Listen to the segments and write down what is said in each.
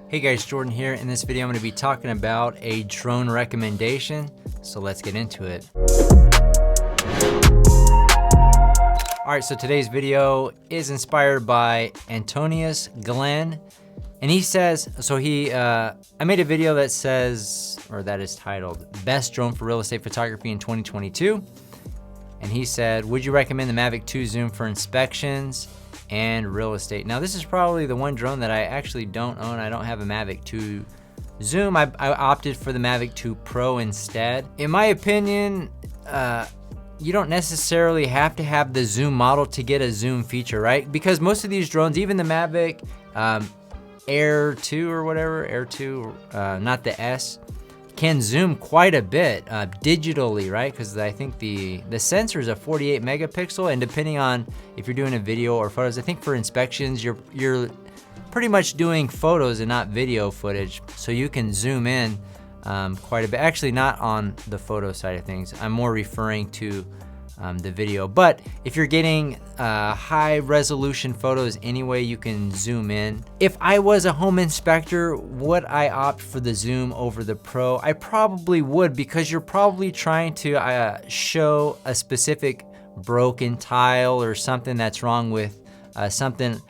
Hey guys, Jordan here. In this video, I'm going to be talking about a drone recommendation. So let's get into it. All right, so today's video is inspired by Antonius Glenn. And he says, I made a video that says, or that is titled, Best Drone for Real Estate Photography in 2022. And he said, would you recommend the Mavic 2 Zoom for inspections and real estate? Now, this is probably the one drone that I actually don't own. I don't have a Mavic 2 Zoom. I opted for the Mavic 2 Pro instead. In my opinion, you don't necessarily have to have the zoom model to get a zoom feature, right? Because most of these drones, even the Mavic Air 2 or whatever, Air 2, not the S, can zoom quite a bit digitally, right? Because I think the sensor is a 48 megapixel, and depending on if you're doing a video or photos, I think for inspections, you're pretty much doing photos and not video footage, so you can zoom in quite a bit. Actually, not on the photo side of things. I'm more referring to the video. But if you're getting high resolution photos anyway, you can zoom in. If I was a home inspector, would I opt for the Zoom over the Pro? I probably would, because you're probably trying to show a specific broken tile or something that's wrong with something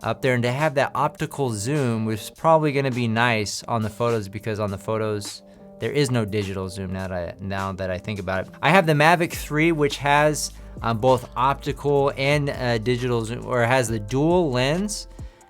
up there, and to have that optical zoom was probably going to be nice on the photos, because on the photos there is no digital zoom now that I think about it. I have the Mavic 3, which has both optical and digital zoom, or has the dual lens.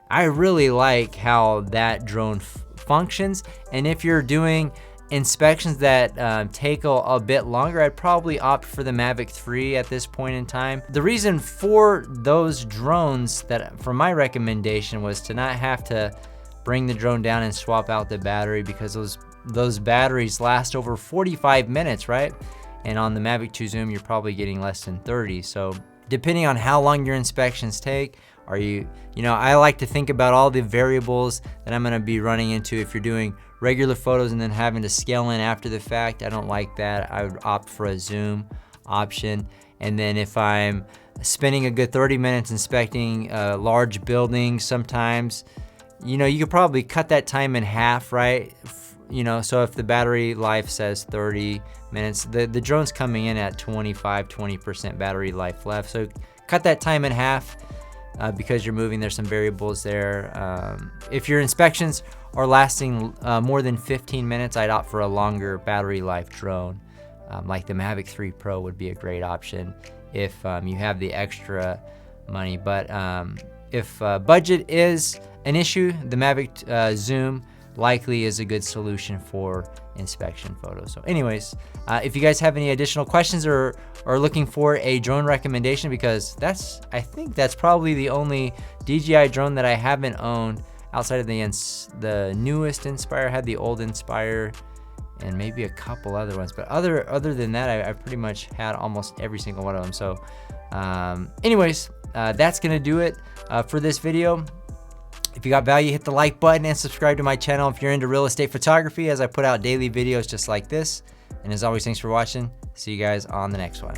I really like how that drone functions, and if you're doing inspections that take a bit longer, I'd probably opt for the Mavic 3 at this point in time. The reason for those drones, for my recommendation, was to not have to bring the drone down and swap out the battery, because those batteries last over 45 minutes, right? And on the Mavic 2 Zoom, you're probably getting less than 30. So depending on how long your inspections take, I like to think about all the variables that I'm gonna be running into. If you're doing regular photos and then having to scale in after the fact, I don't like that. I would opt for a zoom option. And then if I'm spending a good 30 minutes inspecting large buildings, sometimes, you could probably cut that time in half, right? So if the battery life says 30 minutes, the drone's coming in at 20% battery life left. So cut that time in half because you're moving. There's some variables there. If your inspections are lasting more than 15 minutes, I'd opt for a longer battery life drone. Like the Mavic 3 Pro would be a great option if you have the extra money. But if budget is an issue, the Mavic Zoom likely is a good solution for inspection photos. So anyways, if you guys have any additional questions or are looking for a drone recommendation, because I think that's probably the only DJI drone that I haven't owned outside of the newest Inspire. I had the old Inspire and maybe a couple other ones, but other than that, I pretty much had almost every single one of them. So anyways, that's gonna do it for this video. If you got value, hit the like button and subscribe to my channel if you're into real estate photography, as I put out daily videos just like this. And as always, thanks for watching. See you guys on the next one.